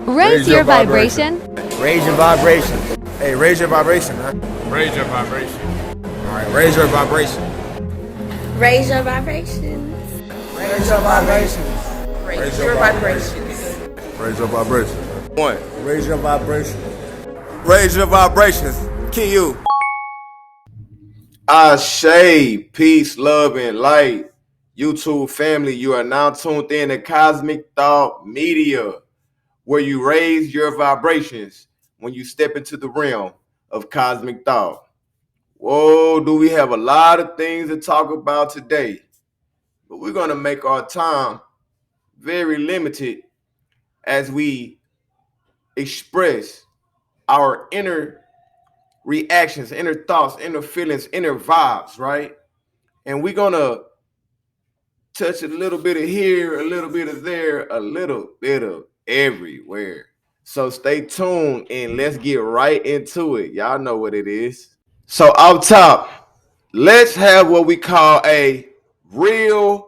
Raise your vibration. Raise your vibration. Hey, raise your vibration, man. Raise your vibration. All right, raise your vibration. Raise your vibrations. Raise your vibrations. Raise your vibrations. Raise your vibration. One. Raise your vibration. Raise your vibrations. Can you? Ashe, peace, love, and light. YouTube family, you are now tuned in to Cosmic Thought Media, where you raise your vibrations when you step into the realm of cosmic thought. Whoa, do we have a lot of things to talk about today, but we're going to make our time very limited as we express our inner reactions, inner thoughts, inner feelings, inner vibes, right? And we're going to touch a little bit of here, a little bit of there, a little bit of everywhere. So stay tuned and let's get right into it. Y'all know what it is. So up top, let's have what we call a real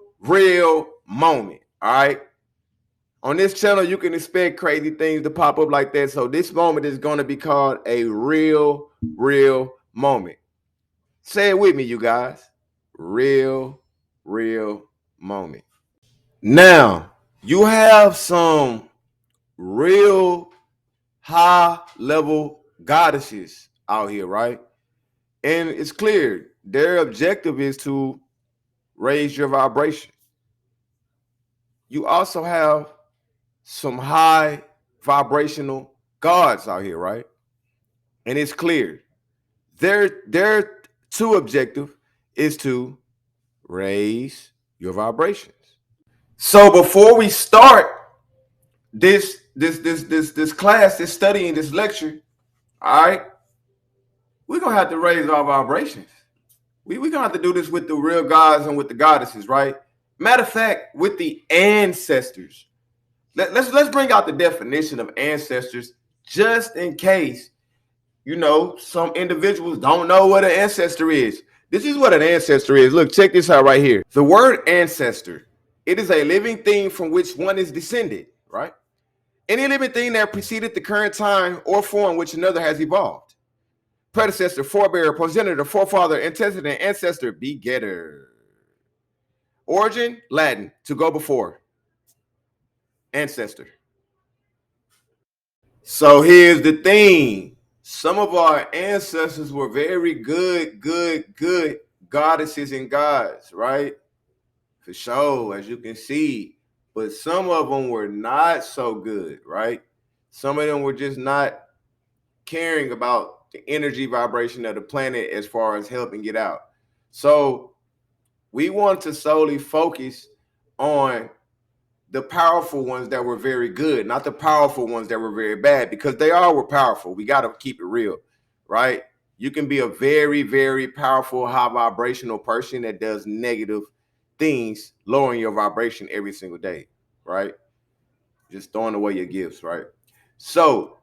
moment. All right. On this channel, you can expect crazy things to pop up like that. So this moment is going to be called a real moment. Say it with me, you guys. Real moment. Now, you have some real high level goddesses out here, right? And it's clear their objective is to raise your vibration. You also have some high vibrational gods out here, right? And it's clear their two objective is to raise your vibrations. So before we start this class, this studying, this lecture, all right, we're gonna have to raise our vibrations. We're gonna have to do this with the real gods and with the goddesses, right? Matter of fact, with the ancestors. Let's bring out the definition of ancestors just in case, you know, some individuals don't know what an ancestor is. This is what an ancestor is. Look, check this out right here. The word ancestor, it is a living thing from which one is descended, right? Any living thing that preceded the current time or form which another has evolved. Predecessor, forebearer, progenitor, forefather, antecedent, ancestor, begetter. Origin, Latin, to go before. Ancestor. So here's the thing. Some of our ancestors were very good goddesses and gods, right? For sure, as you can see. But some of them were not so good, right? Some of them were just not caring about the energy vibration of the planet as far as helping it out. So we want to solely focus on the powerful ones that were very good, not the powerful ones that were very bad, because they all were powerful. We got to keep it real, right? You can be a very powerful, high vibrational person that does negative things, lowering your vibration every single day, right? Just throwing away your gifts, right? So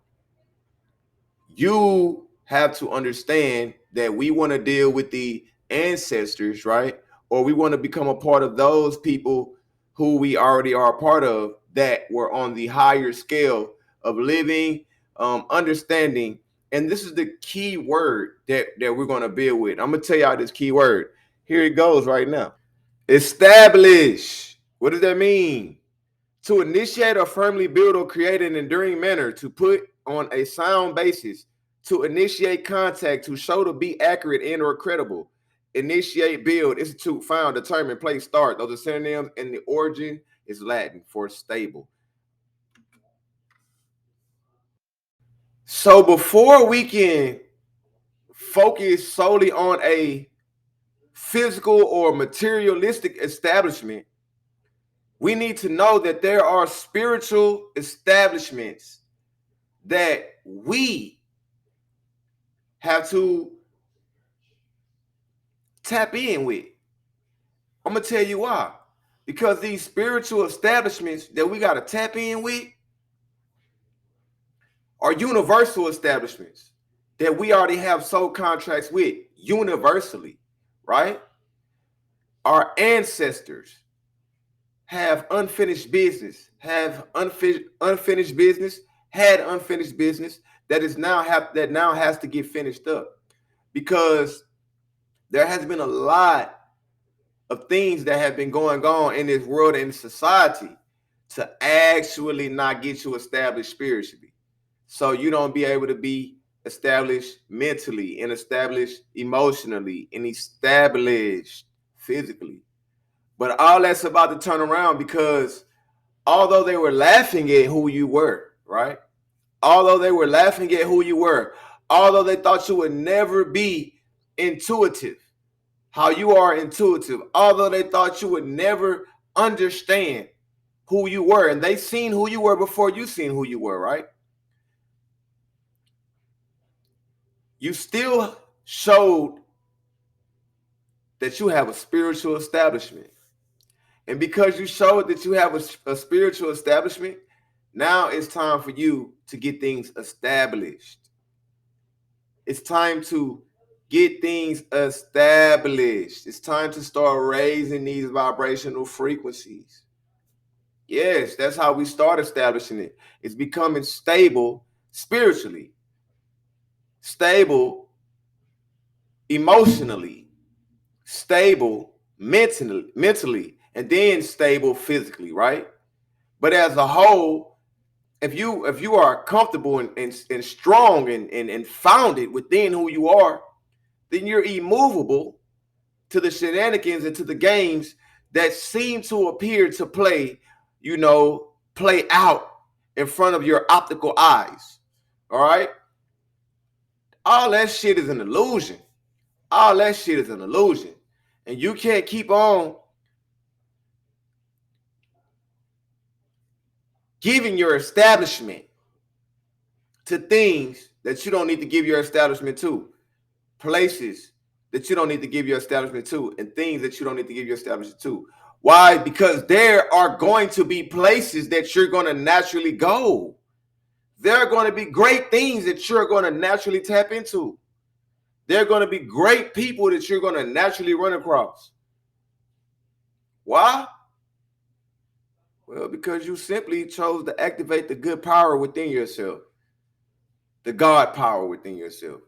you have to understand that we want to deal with the ancestors, right? Or we want to become a part of those people who we already are a part of that were on the higher scale of living, understanding. And this is the key word that we're going to build with. I'm going to tell y'all this key word. Here it goes right now. Establish. What does that mean? To initiate or firmly build or create an enduring manner, to put on a sound basis, to initiate contact, to show to be accurate and or credible. Initiate, build, institute, found, determine, place, start. Those are synonyms, and the origin is Latin for stable. So before we can focus solely on a physical or materialistic establishment, we need to know that there are spiritual establishments that we have to tap in with. I'm going to tell you why. Because these spiritual establishments that we got to tap in with are universal establishments that we already have soul contracts with universally, right? Our ancestors have unfinished business, have unfinished business, had unfinished business that now has to get finished up, because there has been a lot of things that have been going on in this world and society to actually not get you established spiritually. So you don't be able to be established mentally and established emotionally and established physically. But all that's about to turn around, because although they were laughing at who you were, right? Although they were laughing at who you were, although they thought you would never be intuitive, how you are intuitive, although they thought you would never understand who you were, and they seen who you were before you seen who you were, right? You still showed that you have a spiritual establishment. And because you showed that you have a spiritual establishment, now it's time for you to get things established. It's time to get things established. It's time to start raising these vibrational frequencies. Yes, that's how we start establishing it. It's becoming stable spiritually, stable emotionally, stable mentally, and then stable physically, right? But as a whole, if you are comfortable and strong and founded within who you are, then you're immovable to the shenanigans and to the games that seem to appear to play out in front of your optical eyes. All right? All that shit is an illusion. All that shit is an illusion. And you can't keep on giving your establishment to things that you don't need to give your establishment to, places that you don't need to give your establishment to, and things that you don't need to give your establishment to. Why? Because there are going to be places that you're going to naturally go. There are going to be great things that you're going to naturally tap into. There are going to be great people that you're going to naturally run across. Why? Well, because you simply chose to activate the good power within yourself, the God power within yourself.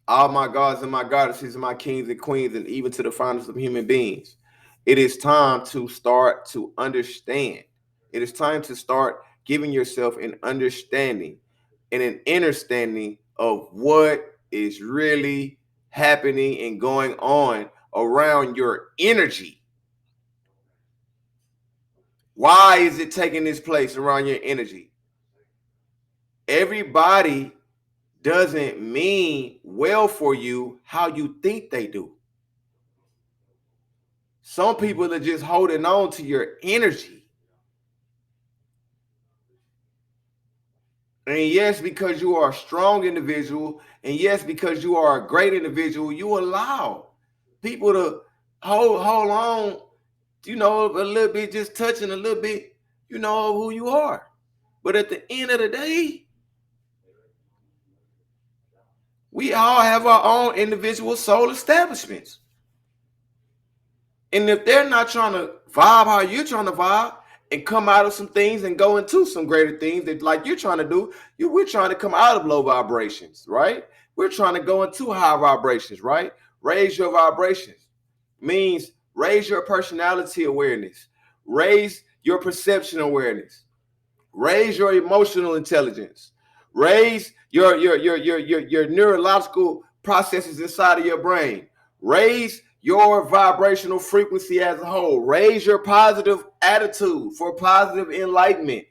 All my gods and my goddesses and my kings and queens, and even to the finest of human beings, it is time to start to understand. It is time to start giving yourself an understanding and an understanding of what is really happening and going on around your energy. Why is it taking this place around your energy? Everybody doesn't mean well for you how you think they do. Some people are just holding on to your energy. And yes, because you are a strong individual, and yes, because you are a great individual, you allow people to hold on, a little bit, just touching a little bit, of who you are. But at the end of the day, we all have our own individual soul establishments. And if they're not trying to vibe how you're trying to vibe and come out of some things and go into some greater things that like you're trying to do, we're trying to come out of low vibrations, right? We're trying to go into high vibrations, right? Raise your vibrations means raise your personality awareness, raise your perception awareness, raise your emotional intelligence, raise your neurological processes inside of your brain, raise your vibrational frequency as a whole, raise your positive attitude for positive enlightenment,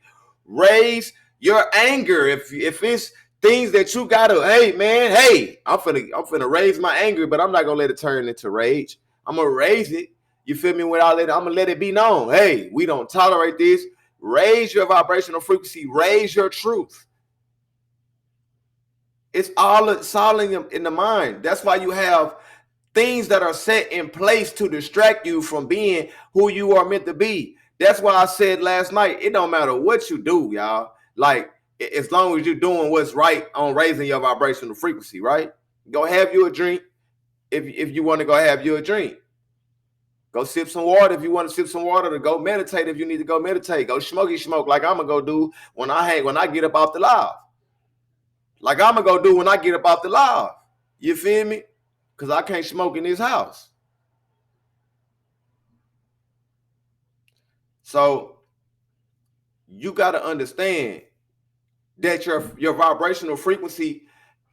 raise your anger. If it's things that you gotta, I'm finna raise my anger, but I'm not gonna let it turn into rage. I'm gonna raise it. You feel me? I'm gonna let it be known. Hey, we don't tolerate this. Raise your vibrational frequency, raise your truth. It's all in the mind. That's why you have things that are set in place to distract you from being who you are meant to be. That's why I said last night, it don't matter what you do, y'all. Like, as long as you're doing what's right on raising your vibrational frequency, right? Go have you a drink if you want to go have you a drink. Go sip some water if you want to sip some water. To go meditate if you need to go meditate. Go smoke like I'm gonna go do when I get up off the live. Like I'm gonna go do when I get up off the live. You feel me? Because I can't smoke in this house. So you got to understand that your vibrational frequency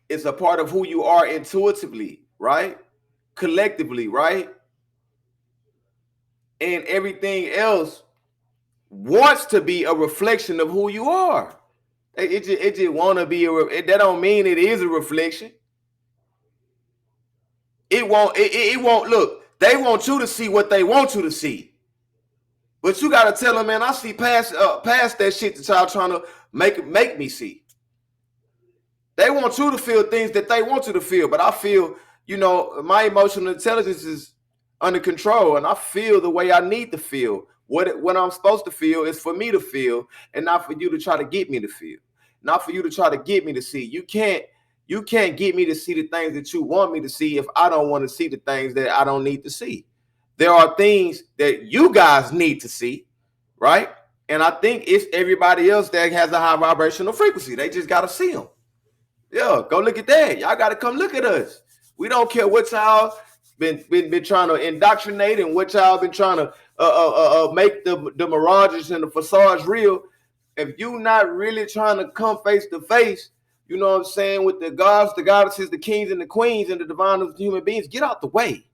is a part of who you are intuitively, right? Collectively, right? And everything else wants to be a reflection of who you are. It just want to be that don't mean it is a reflection. It won't look. They want you to see what they want you to see. But you got to tell them, man, I see past that shit that y'all trying to make me see. They want you to feel things that they want you to feel. But I feel, my emotional intelligence is under control. And I feel the way I need to feel. What I'm supposed to feel is for me to feel and not for you to try to get me to feel. Not for you to try to get me to see. You can't get me to see the things that you want me to see if I don't want to see the things that I don't need to see. There are things that you guys need to see, right? And I think it's everybody else that has a high vibrational frequency. They just got to see them. Yeah, go look at that. Y'all got to come look at us. We don't care what y'all been trying to indoctrinate and what y'all been trying to make the mirages and the facades real. If you not really trying to come face to face, you know what I'm saying, with the gods, the goddesses, the kings and the queens and the divine of human beings, get out the way.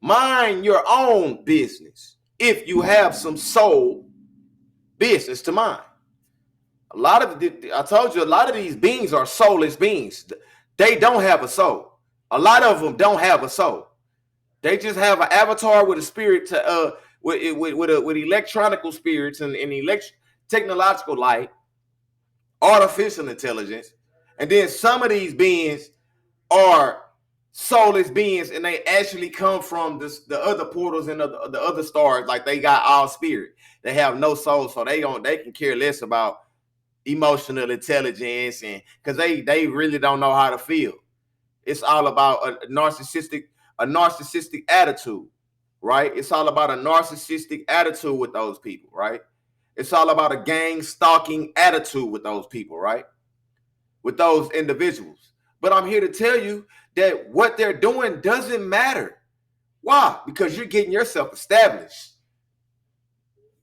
Mind your own business if you have some soul business to mind. I told you, a lot of these beings are soulless beings. They don't have a soul. A lot of them don't have a soul. They just have an avatar with a spirit with electronical spirits and technological light, artificial intelligence, and then some of these beings are soulless beings, and they actually come from the other portals and the other stars. Like they got all spirit. They have no soul, so they can care less about emotional intelligence, and because they really don't know how to feel. It's all about a narcissistic attitude, right? It's all about a narcissistic attitude with those people, right? It's all about a gang stalking attitude with those people, right? With those individuals. But I'm here to tell you that what they're doing doesn't matter. Why? Because you're getting yourself established.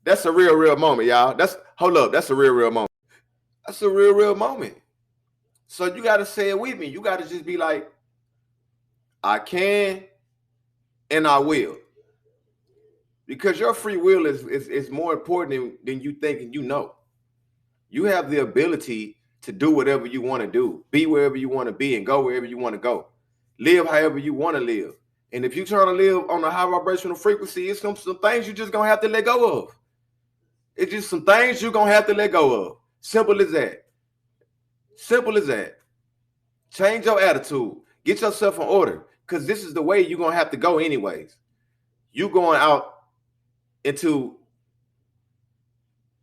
That's a real moment, y'all. That's a real moment. That's a real moment. So you got to say it with me. You got to just be like, I can and I will. Because your free will is more important than you think and you know. You have the ability to do whatever you want to do, be wherever you want to be, and go wherever you want to go. Live however you want to live. And if you're trying to live on a high vibrational frequency, it's some things you're just going to have to let go of. It's just some things you're going to have to let go of. Simple as that. Simple as that. Change your attitude. Get yourself in order, because this is the way you're going to have to go anyways. You going out into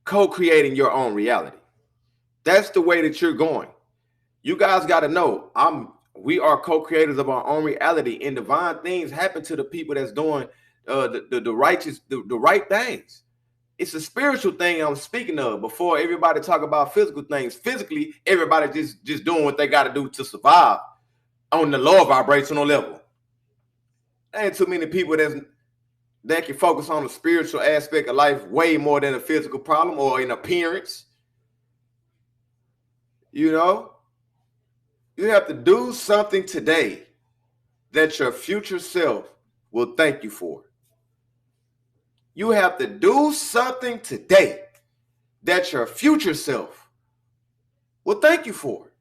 co-creating your own reality. That's the way that you're going. You guys got to know, we are co-creators of our own reality, and divine things happen to the people that's doing the right things. It's a spiritual thing I'm speaking of. Before everybody talk about physical things, physically, everybody just doing what they got to do to survive on the lower vibrational level. There ain't too many people that can focus on the spiritual aspect of life way more than a physical problem or an appearance. You know, you have to do something today that your future self will thank you for. You have to do something today that your future self will thank you for.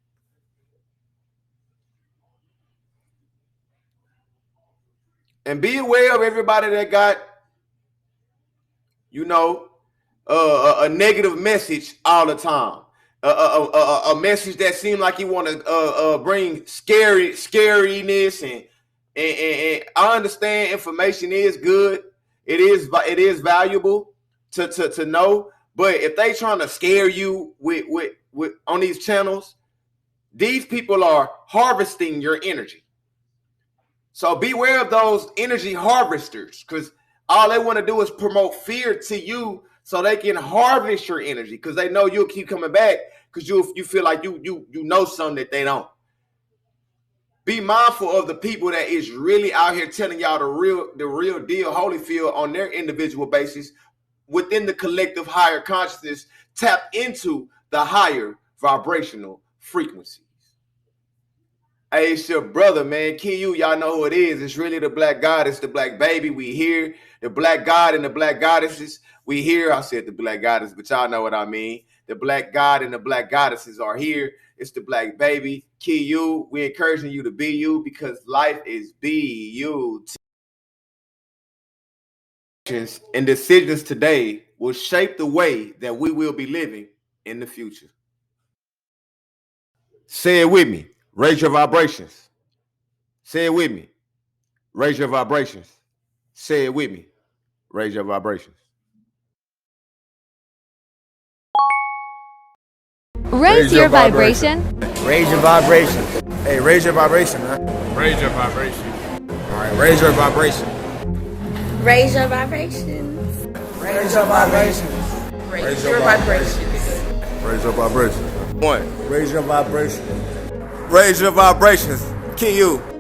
And be aware of everybody that got, a negative message all the time. A message that seemed like you want to bring scariness, and I understand information is good. It is valuable to know. But if they trying to scare you with on these channels, these people are harvesting your energy. So beware of those energy harvesters, because all they want to do is promote fear to you so they can harvest your energy, because they know you'll keep coming back because you feel like you know something that they don't. Be mindful of the people that is really out here telling y'all the real deal, Holyfield, on their individual basis within the collective higher consciousness. Tap into the higher vibrational frequencies. Hey, it's your brother, man. KEENAN, y'all know who it is. It's really the black goddess, the black baby. We here. The black god and the black goddesses. We here. I said the black goddess, but y'all know what I mean. The black god and the black goddesses are here. It's the black baby. KEENAN, we encouraging you to be you, because life is be you. And decisions today will shape the way that we will be living in the future. Say it with me. Raise your vibrations. Say it with me. Raise your vibrations. Say it with me. Raise your vibrations. Raise your vibration. Raise your vibration. Hey, raise your vibration, huh? Raise your vibration. All right, raise your vibration. Raise your vibration. Raise your vibration. Raise your vibration. Raise your vibration. One. Raise your vibration. Raise your vibrations. KEENAN.